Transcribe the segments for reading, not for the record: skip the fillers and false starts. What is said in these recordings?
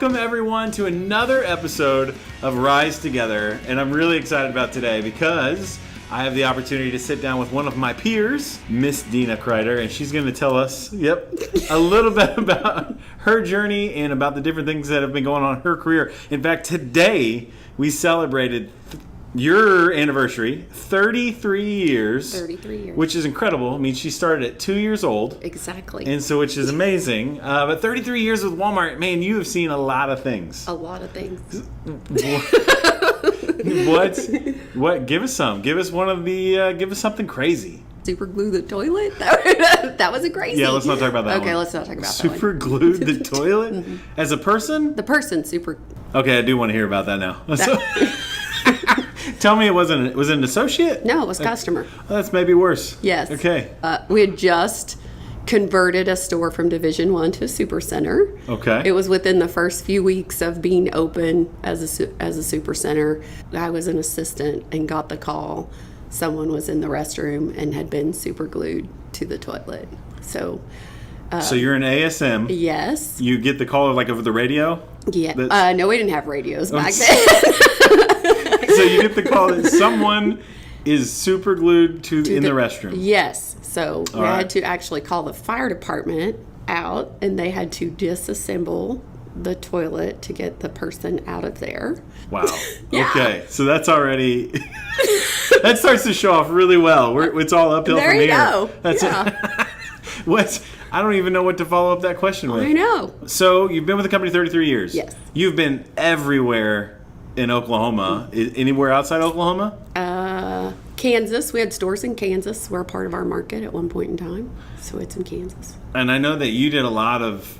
Welcome everyone to another episode of Rise Together, and I'm really excited about today because I have the opportunity to sit down with one of my peers, Miss Dena Kreider, and she's going to tell us, a little bit about her journey and about the different things that have been going on in her career. In fact, today we celebrated your anniversary, 33 years. 33 years. Which is incredible. I mean, she started at 2 years old. Exactly. And so, which is amazing. But 33 years with Walmart, man, you have seen a lot of things. A lot of things. What? Give us some. Give us one of the, give us something crazy. Super glue the toilet? That was a crazy. Yeah, let's not talk about that one. Okay, let's not talk about that one. Super glued the toilet? Mm-hmm. As a person? The person, super. Okay, I do want to hear about that now. Tell me it was it an associate? No, it was customer. Well, that's maybe worse. Yes. Okay. We had just converted a store from Division I to a super center. Okay. It was within the first few weeks of being open as a super center. I was an assistant and got the call. Someone was in the restroom and had been super glued to the toilet. So you're an ASM. Yes. You get the call over the radio? Yeah. No, we didn't have radios back then. So you get the call that someone is super glued in the restroom. Yes. So we had to actually call the fire department out, and they had to disassemble the toilet to get the person out of there. Wow. Yeah. Okay. So that's already that starts to show off really well. It's all uphill there from you here. Go. That's yeah. I don't even know what to follow up that question with. I know. So you've been with the company 33 years. Yes. You've been everywhere in Oklahoma. Anywhere outside Oklahoma? Kansas. We had stores in Kansas. We're a part of our market at one point in time. So it's in Kansas. And I know that you did a lot of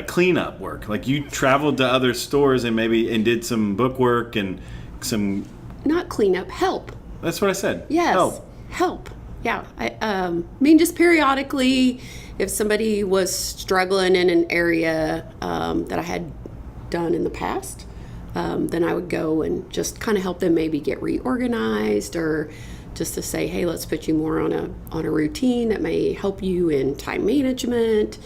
cleanup work. Like you traveled to other stores and did some book work and some... Not cleanup, help. That's what I said. Yes. Help. Yeah. I mean, just periodically, if somebody was struggling in an area that I had done in the past, then I would go and just kind of help them maybe get reorganized, or just to say, hey, let's put you more on a routine that may help you in time management.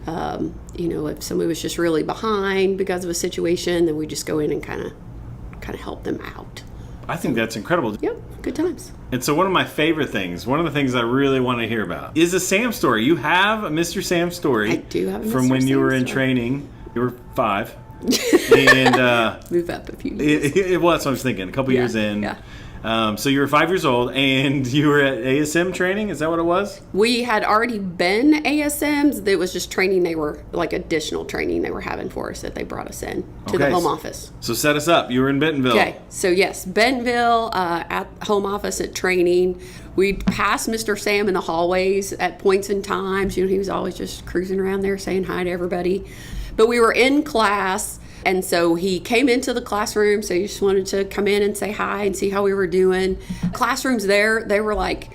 If somebody was just really behind because of a situation, then we just go in and kind of help them out. I think that's incredible. Yep, good times. And so one of my favorite things, one of the things I really want to hear about is a Sam story. You have a Mr. Sam story. I do have a Mr. From when you were in training. You were 5. And move up a few years. Well, that's what I was thinking. A couple years in. Yeah. So you were 5 years old, and you were at ASM training. Is that what it was? We had already been ASMs. It was just training. They were additional training they were having for us that they brought us in to the home office. So set us up. You were in Bentonville. Okay. So yes, Bentonville at home office at training. We'd pass Mr. Sam in the hallways at points in times. He was always just cruising around there saying hi to everybody. But we were in class, and so he came into the classroom, so he just wanted to come in and say hi and see how we were doing. Classrooms there, they were like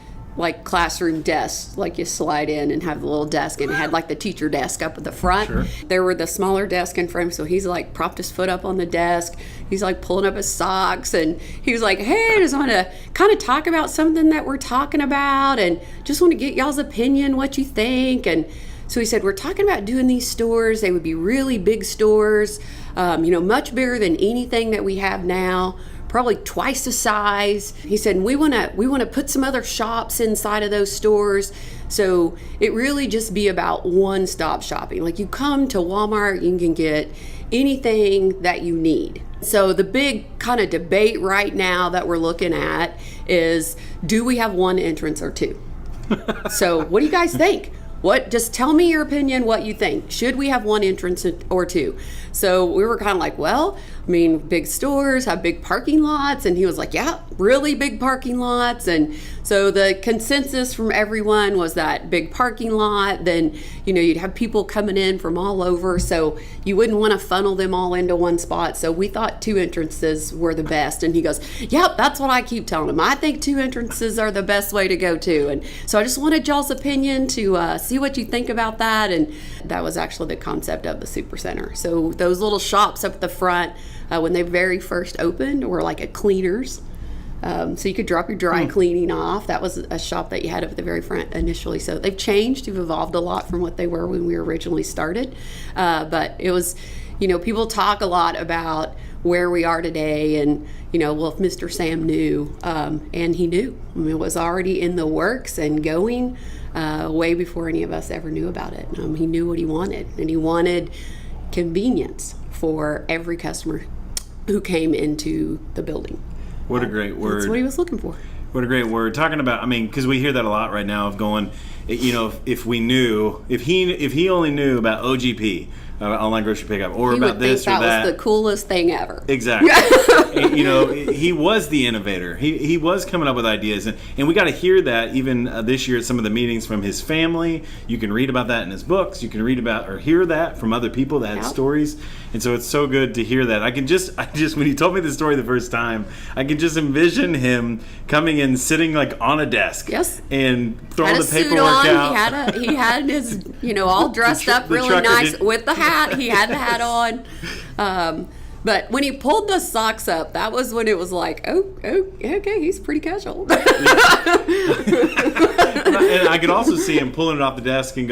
classroom desks, like you slide in and have the little desk, and it had the teacher desk up at the front. Sure. There were the smaller desk in front, so he's propped his foot up on the desk. He's pulling up his socks, and he was like, hey, I just want to kind of talk about something that we're talking about, and just want to get y'all's opinion, what you think. And so he said, we're talking about doing these stores. They would be really big stores, much bigger than anything that we have now, probably twice the size. He said, we want to put some other shops inside of those stores. So it really just be about one-stop shopping. You come to Walmart, you can get anything that you need. So the big kind of debate right now that we're looking at is, do we have one entrance or two? So what do you guys think? Just tell me your opinion, what you think. Should we have one entrance or two? So we were kind of big stores have big parking lots. And he was like, yeah, really big parking lots. And so the consensus from everyone was that big parking lot, then, you'd have people coming in from all over. So you wouldn't want to funnel them all into one spot. So we thought 2 entrances were the best. And he goes, yep, that's what I keep telling him. I think 2 entrances are the best way to go too. And so I just wanted y'all's opinion to see what you think about that. And that was actually the concept of the super center. So those little shops up the front, when they very first opened, were a cleaners. So you could drop your dry cleaning off. That was a shop that you had up at the very front initially. So they've changed. They've evolved a lot from what they were when we originally started. But it was people talk a lot about where we are today and, well, if Mr. Sam knew, and he knew. I mean, it was already in the works and going way before any of us ever knew about it. He knew what he wanted, and he wanted convenience for every customer who came into the building. What a great word. That's what he was looking for. What a great word. Talking about, because we hear that a lot right now of going, if he only knew about OGP, online grocery pickup, or about this or that. That was the coolest thing ever. Exactly. He was the innovator. He was coming up with ideas, and we got to hear that even this year at some of the meetings from his family. You can read about that in his books. You can read about or hear that from other people that had stories, and so it's so good to hear that. I just when he told me the story the first time, I can just envision him coming in, sitting like on a desk, yes, and throwing had the paperwork out. He had his all dressed up really nice with the hat. He had the hat on. But when he pulled the socks up, that was when it was like, oh, okay, he's pretty casual. And I could also see him pulling it off the desk and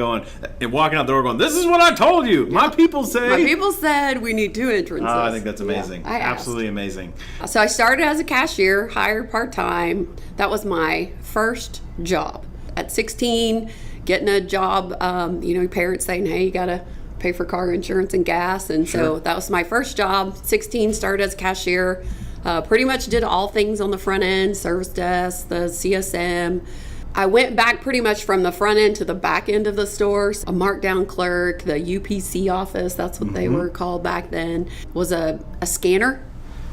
walking out the door going, this is what I told you. My people say. My people said we need 2 entrances. Oh, I think that's amazing. Yeah, absolutely amazing. So I started as a cashier, hired part-time. That was my first job. At 16, getting a job, your parents saying, hey, you got to pay for car insurance and gas, and so that was my first job. 16, started as a cashier, pretty much did all things on the front end, service desk, the CSM. I went back pretty much from the front end to the back end of the stores. A markdown clerk, the UPC office, that's what they were called back then, was a scanner.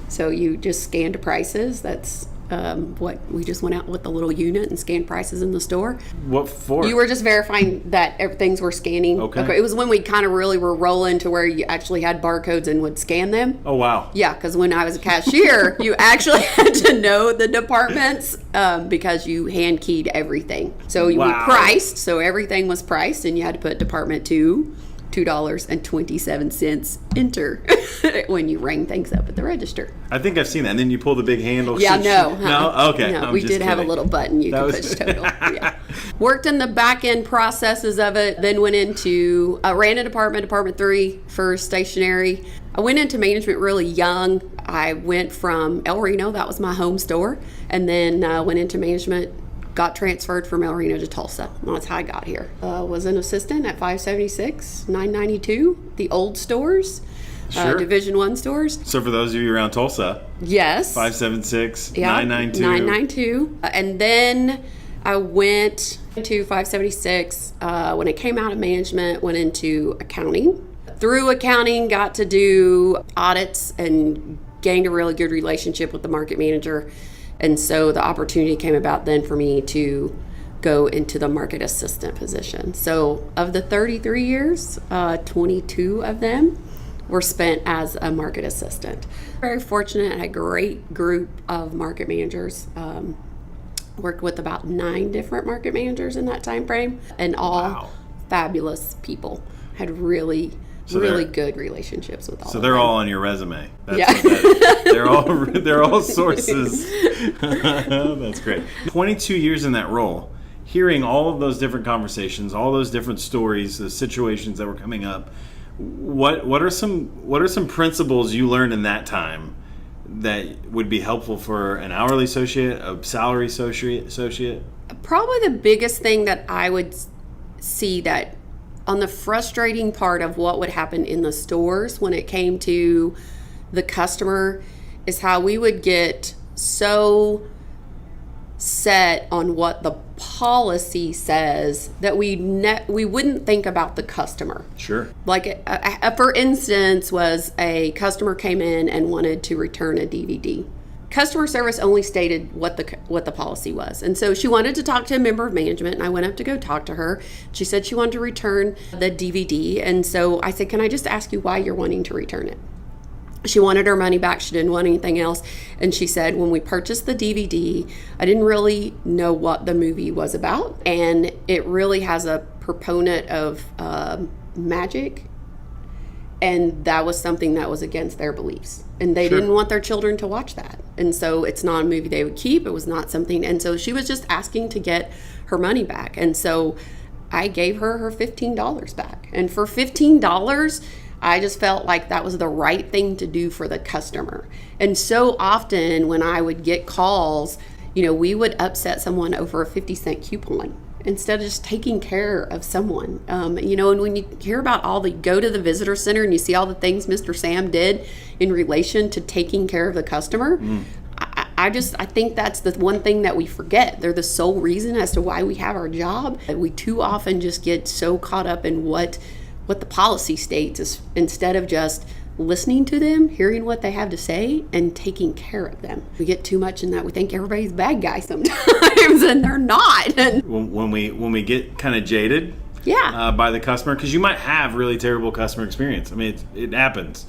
So you just scanned prices. That's what we just went out with the little unit and scanned prices in the store. What for? You were just verifying that things were scanning. Okay. It was when we kind of really were rolling to where you actually had barcodes and would scan them. Oh, wow. Yeah, because when I was a cashier, you actually had to know the departments because you hand keyed everything. So we priced, so everything was priced, and you had to put department 2. $2.27 enter when you rang things up at the register. I think I've seen that. And then you pull the big handle. Yeah, no. No? Okay. No, we did have a little button you could push total. Yeah. Worked in the back end processes of it, then went into, ran a department 3 for stationery. I went into management really young. I went from El Reno, that was my home store, and then went into management. Got transferred from El Reno to Tulsa. That's how I got here. Was an assistant at 576, 992, the old stores, Division 1 stores. So for those of you around Tulsa, yes, 576, 992. 992. And then I went to 576. When I came out of management, went into accounting. Through accounting, got to do audits and gained a really good relationship with the market manager. And so the opportunity came about then for me to go into the market assistant position. So of the 33 years, 22 of them were spent as a market assistant. Very fortunate, I had a great group of market managers. Worked with about 9 different market managers in that time frame, and all fabulous people. Had really good relationships with all. So of they're them. all on your resume. That's they're all sources. That's great. 22 years in that role, hearing all of those different conversations, all those different stories, the situations that were coming up. What are some principles you learned in that time that would be helpful for an hourly associate, a salary associate? Probably the biggest thing that I would see that on the frustrating part of what would happen in the stores when it came to the customer is how we would get so set on what the policy says that we wouldn't think about the customer. Sure. Like, for instance, was a customer came in and wanted to return a DVD. Customer service only stated what the policy was. And so she wanted to talk to a member of management, and I went up to go talk to her. She said she wanted to return the DVD. And so I said, can I just ask you why you're wanting to return it? She wanted her money back. She didn't want anything else. And she said, when we purchased the DVD, I didn't really know what the movie was about. And it really has a proponent of magic. And that was something that was against their beliefs. And they didn't want their children to watch that. And so it's not a movie they would keep. It was not something. And so she was just asking to get her money back. And so I gave her $15 back. And for $15, I just felt like that was the right thing to do for the customer. And so often when I would get calls, we would upset someone over a 50-cent coupon instead of just taking care of someone. And when you hear about go to the visitor center and you see all the things Mr. Sam did in relation to taking care of the customer, I think that's the one thing that we forget. They're the sole reason as to why we have our job. We too often just get so caught up in what the policy states instead of just listening to them, hearing what they have to say, and taking care of them. We get too much in that. We think everybody's a bad guy sometimes, and they're not. When we get kind of jaded Yeah. by the customer, because you might have really terrible customer experience. I mean, it happens.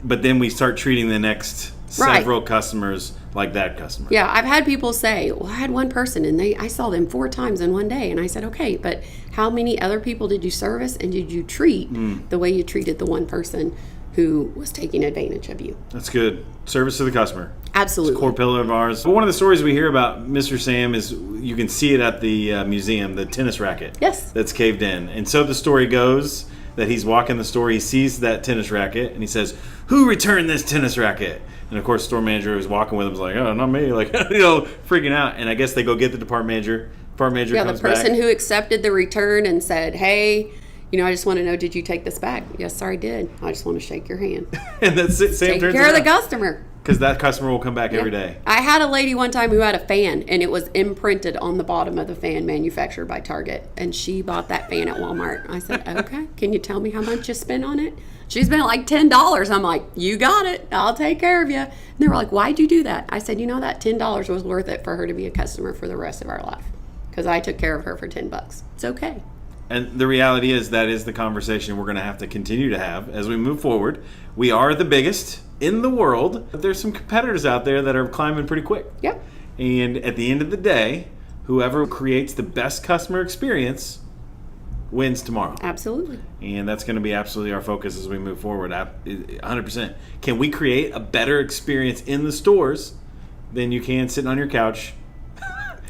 But then we start treating the next several customers like that customer. Yeah, I've had people say, well, I had one person and I saw them 4 times in one day. And I said, okay, but how many other people did you service and did you treat the way you treated the one person who was taking advantage of you? That's good. Service to the customer. Absolutely. It's a core pillar of ours. But one of the stories we hear about Mr. Sam is, you can see it at the museum, the tennis racket. Yes. That's caved in. And so the story goes that he's walking the store, he sees that tennis racket, and he says, "Who returned this tennis racket?" And of course, the store manager who's walking with him is like, "Oh, not me," like, freaking out. And I guess they go get the department manager. Department manager comes back. The person who accepted the return and said, "Hey, I just want to know, did you take this back?" "Yes, sir, I did. I just want to shake your hand." And that's it. Sam Take turns care of the around. customer. Because that customer will come back every day. I had a lady one time who had a fan, and it was imprinted on the bottom of the fan manufactured by Target. And she bought that fan at Walmart. I said, okay, can you tell me how much you spent on it? She spent like $10. I'm like, you got it. I'll take care of you. And they were like, why'd you do that? I said, that $10 was worth it for her to be a customer for the rest of our life. Because I took care of her for $10. It's okay. And the reality is that is the conversation we're going to have to continue to have as we move forward. We are the biggest in the world, but there's some competitors out there that are climbing pretty quick. Yep. And at the end of the day, whoever creates the best customer experience wins tomorrow. Absolutely. And that's going to be absolutely our focus as we move forward. 100%. Can we create a better experience in the stores than you can sitting on your couch?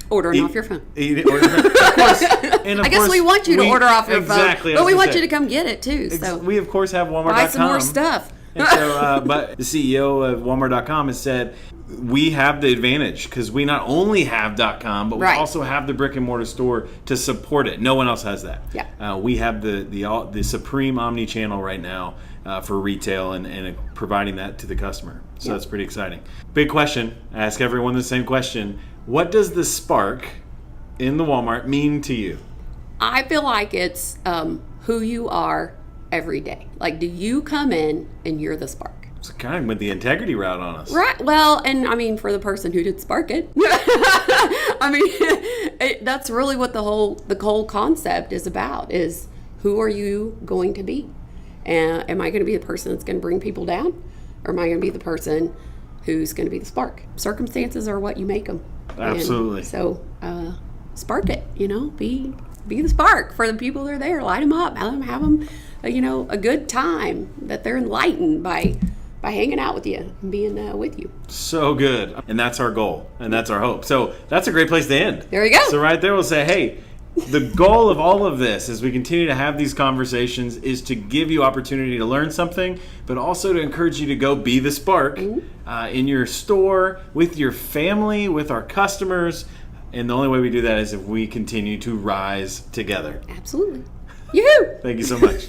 Ordering off your phone. Of course. And I guess we want you to order off your phone. Exactly. But we want you to come get it too. So we, of course, have Walmart.com. buy some more stuff. And so, but the CEO of Walmart.com has said, we have the advantage because we not only have .com, but we also have the brick and mortar store to support it. No one else has that. Yeah. We have the supreme omni-channel right now for retail and providing that to the customer. So that's pretty exciting. Big question. I ask everyone the same question. What does the spark in the Walmart mean to you? I feel like it's who you are every day. Like, do you come in and you're the spark? It's kind of with the integrity route on us. Right. Well, and I mean, for the person who did spark it, that's really what the whole concept is about, is who are you going to be? And am I going to be the person that's going to bring people down? Or am I going to be the person who's going to be the spark? Circumstances are what you make them. Absolutely. And so spark it, be the spark for the people that are there. Light them up. Have them, a good time, that they're enlightened by hanging out with you and being with you. So good. And that's our goal. And that's our hope. So that's a great place to end. There you go. So right there we'll say, hey, the goal of all of this as we continue to have these conversations is to give you opportunity to learn something, but also to encourage you to go be the spark in your store, with your family, with our customers. And the only way we do that is if we continue to rise together. Absolutely. Yoo-hoo! Thank you so much.